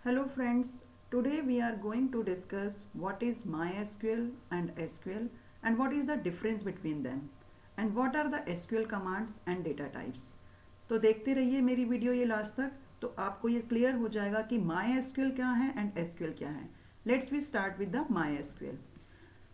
Hello friends, today we are going to discuss what is MySQL and SQL and what is the difference between them and what are the SQL commands and data types. तो देखते रहिए मेरी video ये last तक तो आपको ये clear हो जाएगा कि MySQL क्या है and SQL क्या है. Let's we start with the MySQL.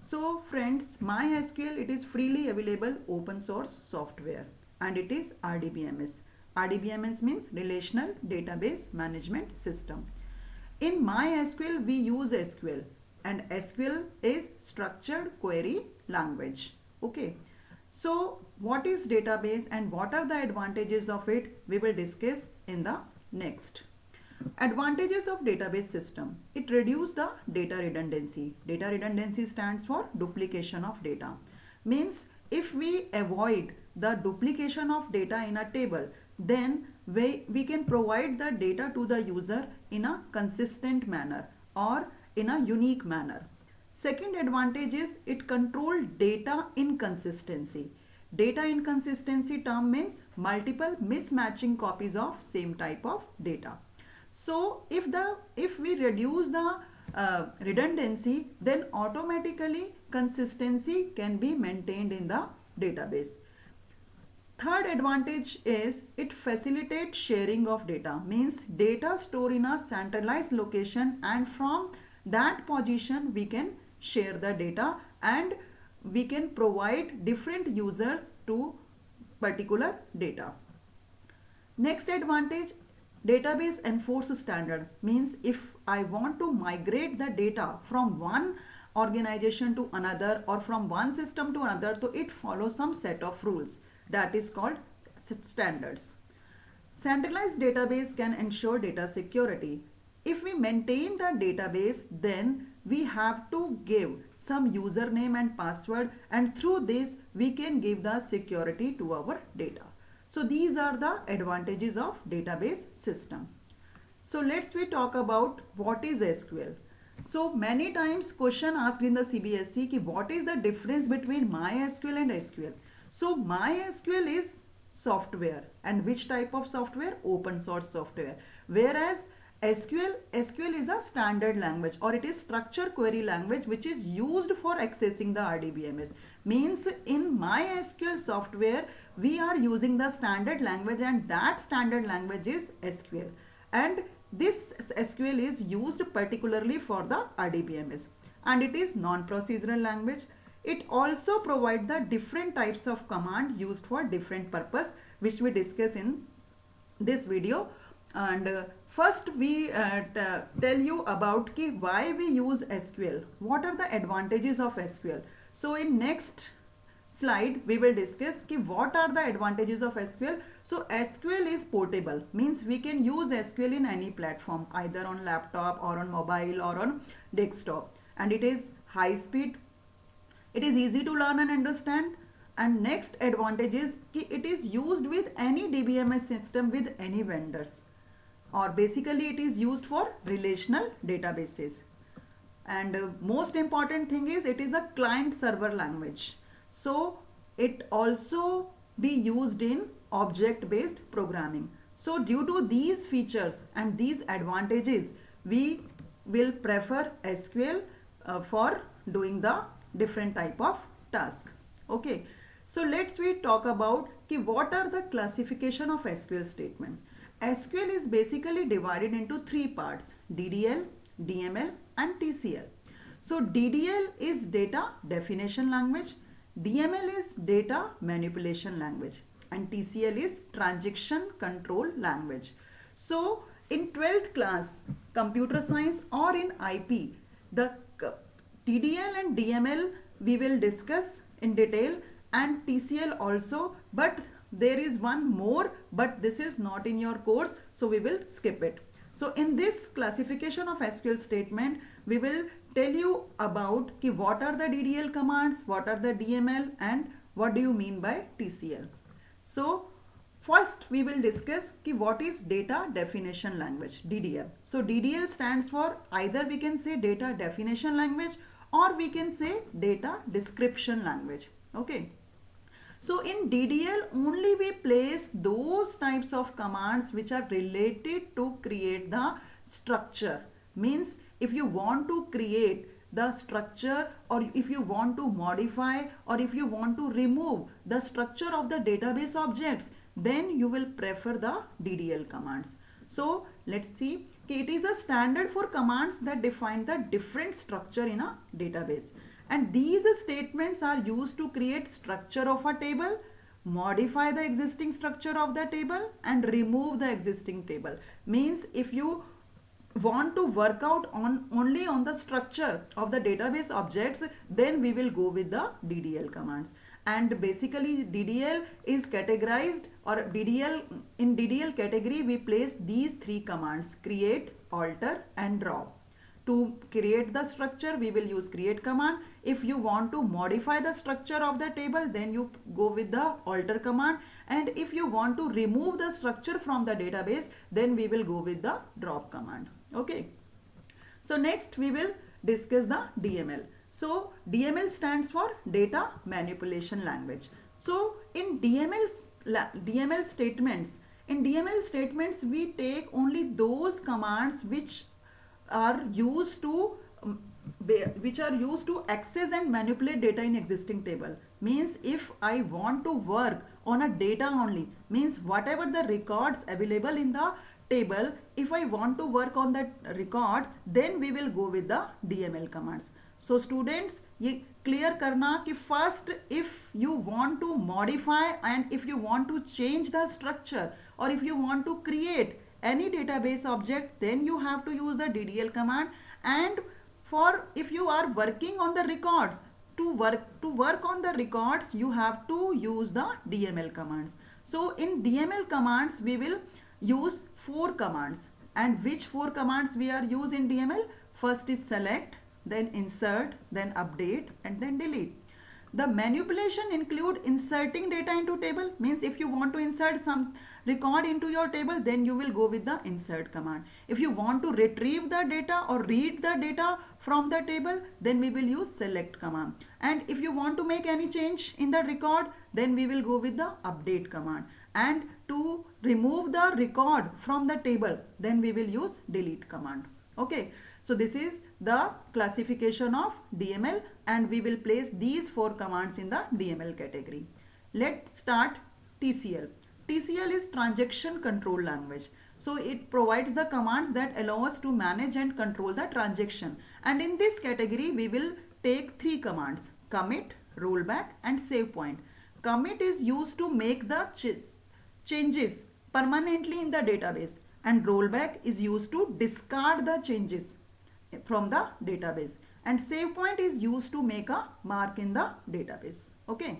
So friends, MySQL it is freely available open source software and it is RDBMS. RDBMS means Relational Database Management System. In MySQL we use SQL and SQL is structured query language. Okay. So what is database and what are the advantages of it we will discuss in the next. Advantages of database system. It reduces the data redundancy. Data redundancy stands for duplication of data. Means if we avoid the duplication of data in a table, then we can provide the data to the user in a consistent manner or in a unique manner. Second advantage is it control data inconsistency. Data inconsistency term means multiple mismatching copies of same type of data. So if we reduce the redundancy, then automatically consistency can be maintained in the database. Third advantage is it facilitates sharing of data. Means data stored in a centralized location and from that position we can share the data and we can provide different users to particular data. Next advantage, database enforce standard. Means if I want to migrate the data from one organization to another or from one system to another, so it follows some set of rules that is called standards. Centralized database can ensure data security. If we maintain the database, then we have to give some username and password, and through this we can give the security to our data. So these are the advantages of database system. So let's we talk about what is SQL. So many times question asked in the CBSE ki what is the difference between MySQL and SQL. So MySQL is software, and which type of software? Open source software. Whereas SQL is a standard language or it is structured query language which is used for accessing the RDBMS. Means in MySQL software we are using the standard language and that standard language is SQL. And this SQL is used particularly for the RDBMS and it is non-procedural language. It also provides the different types of command used for different purpose which we discuss in this video. And first we tell you about why we use SQL. What are the advantages of SQL? So in next slide we will discuss what are the advantages of SQL. So SQL is portable, means we can use SQL in any platform, either on laptop or on mobile or on desktop, and it is high speed, it is easy to learn and understand. And next advantage is it is used with any DBMS system with any vendors, or basically it is used for relational databases. And most important thing is it is a client server language, so it also be used in object based programming. So due to these features and these advantages, we will prefer SQL for doing the different type of task. Okay, so let's we talk about what are the classification of SQL statement. SQL is basically divided into three parts: DDL, DML and TCL. So DDL is data definition language, DML is data manipulation language, and TCL is transaction control language. So in 12th class computer science or in IP, the DDL and DML we will discuss in detail, and TCL also, but there is one more, but this is not in your course, so we will skip it. So in this classification of SQL statement, we will tell you about what are the DDL commands, what are the DML, and what do you mean by TCL. So first we will discuss what is data definition language, DDL. So DDL stands for, either we can say data definition language or we can say data description language. Okay. So in DDL only we place those types of commands which are related to create the structure. Means if you want to create the structure, or if you want to modify, or if you want to remove the structure of the database objects, then you will prefer the DDL commands. So let's see, it is a standard for commands that define the different structure in a database, and these statements are used to create structure of a table, modify the existing structure of the table, and remove the existing table. Means if you want to work out on only on the structure of the database objects, then we will go with the DDL commands. And basically DDL is categorized, or DDL, in DDL category we place these three commands: create, alter and drop. To create the structure we will use create command. If you want to modify the structure of the table, then you go with the alter command, and if you want to remove the structure from the database, then we will go with the drop command. Okay, so next we will discuss the DML. So DML stands for data manipulation language. So in DML statements, we take only those commands which are used to access and manipulate data in existing table. Means if I want to work on a data only, means whatever the records available in the table, if I want to work on that records, then we will go with the DML commands. So students, ये clear करना कि first if you want to modify and if you want to change the structure, or if you want to create any database object, then you have to use the DDL command. And for if you are working on the records, to work on the records, you have to use the DML commands. So in DML commands we will use 4 commands. And which 4 commands we are use in DML? First is select, then insert, then update and then delete. The manipulation include inserting data into table. Means if you want to insert some record into your table, then you will go with the insert command. If you want to retrieve the data or read the data from the table, then we will use select command. And if you want to make any change in the record, then we will go with the update command. And to remove the record from the table, then we will use delete command. Okay, so this is the classification of DML, and we will place these 4 commands in the DML category. Let's start TCL. TCL is transaction control language. So it provides the commands that allow us to manage and control the transaction. And in this category we will take 3 commands: commit, rollback and save point. Commit is used to make the changes permanently in the database, and rollback is used to discard the changes from the database, and save point is used to make a mark in the database. Okay,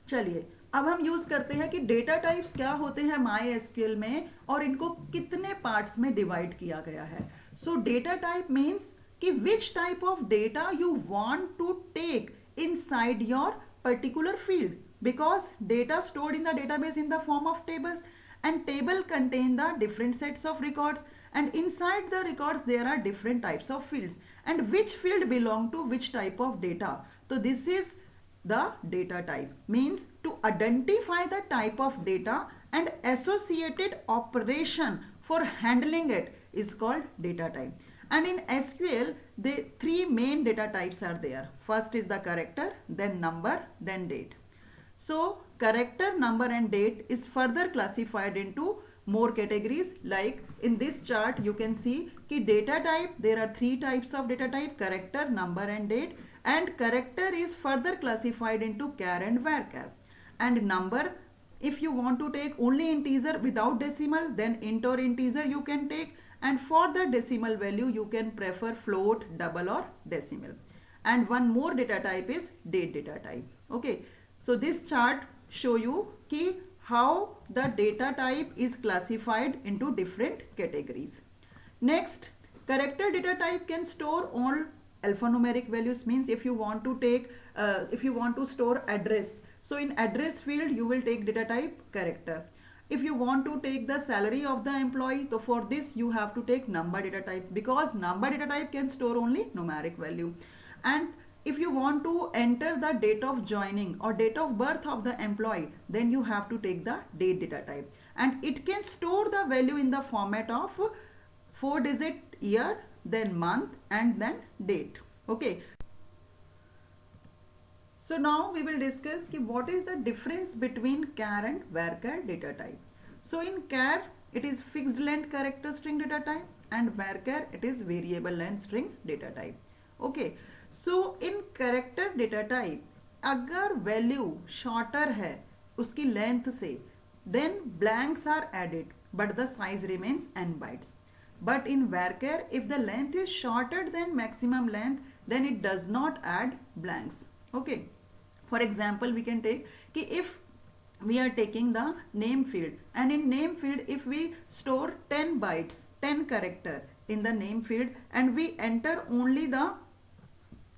चलिए अब हम use करते हैं कि data types क्या होते हैं MySQL में और इनको कितने पार्ट्स में डिवाइड किया गया है. सो डेटा टाइप मीन्स कि which type of data you want to take inside your particular field, because data stored in the database in the form of tables, and table contain the different sets of records, and inside the records there are different types of fields, and which field belong to which type of data. So this is the data type. Means to identify the type of data and associated operation for handling it is called data type. And in SQL the 3 main data types are there. First is the character, then number, then date. So character, number and date is further classified into more categories. Like in this chart you can see कि data type, there are 3 types of data type: character, number and date. And character is further classified into char and varchar. And number, if you want to take only integer without decimal, then int or integer you can take, and for the decimal value you can prefer float, double or decimal. And one more data type is date data type. Okay, so this chart show you ki how the data type is classified into different categories. Next, character data type can store all alphanumeric values. Means if you want to take if you want to store address, so in address field you will take data type character. If you want to take the salary of the employee, so for this you have to take number data type, because number data type can store only numeric value. And if you want to enter the date of joining or date of birth of the employee, then you have to take the date data type, and it can store the value in the format of 4-digit year, then month, and then date. Okay. So now we will discuss what is the difference between char and varchar data type. So in char it is fixed length character string data type, and varchar it is variable length string data type. Okay. So in character data type अगर value shorter है उसकी length से, then blanks are added but the size remains n bytes. But in varchar, if the length is shorter than maximum length, then it does not add blanks. Okay. For example, we can take if we are taking the name field, and in name field if we store 10 bytes, 10 character in the name field, and we enter only the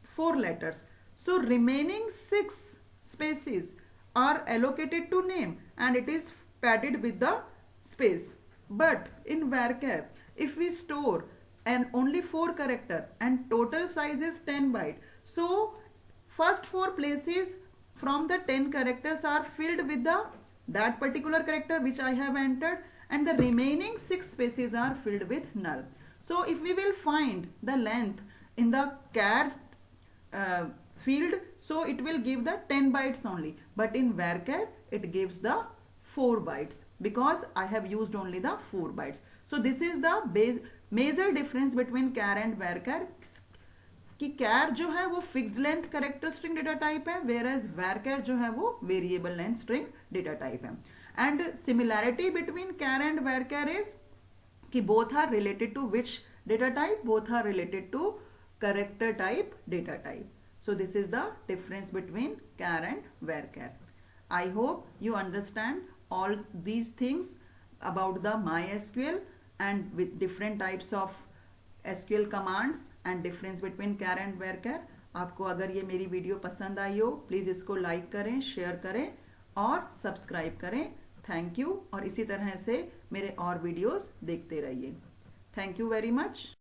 4 letters, so remaining 6 spaces are allocated to name and it is padded with the space. But in varchar, if we store and only 4 character and total size is 10 byte, so first 4 places from the 10 characters are filled with that particular character which I have entered, and the remaining 6 spaces are filled with null. So if we will find the length in the char field, so it will give the 10 bytes only, but in varchar it gives the 4 bytes because I have used only the 4 bytes. So this is the major difference between char and varchar, कि char जो है वो fixed length character string data type है, whereas varchar जो है वो variable length string data type है. And similarity between char and varchar is कि both are related to which data type? Both are related to character type data type. So this is the difference between char and varchar. I hope you understand all these things about the MySQL and with different types of SQL commands and difference between char and varchar. आपको अगर ये मेरी video पसंद आई हो, please इसको like करें, share करें और सब्सक्राइब करें. Thank you. और इसी तरह से मेरे और वीडियोस देखते रहिए. Thank you very much.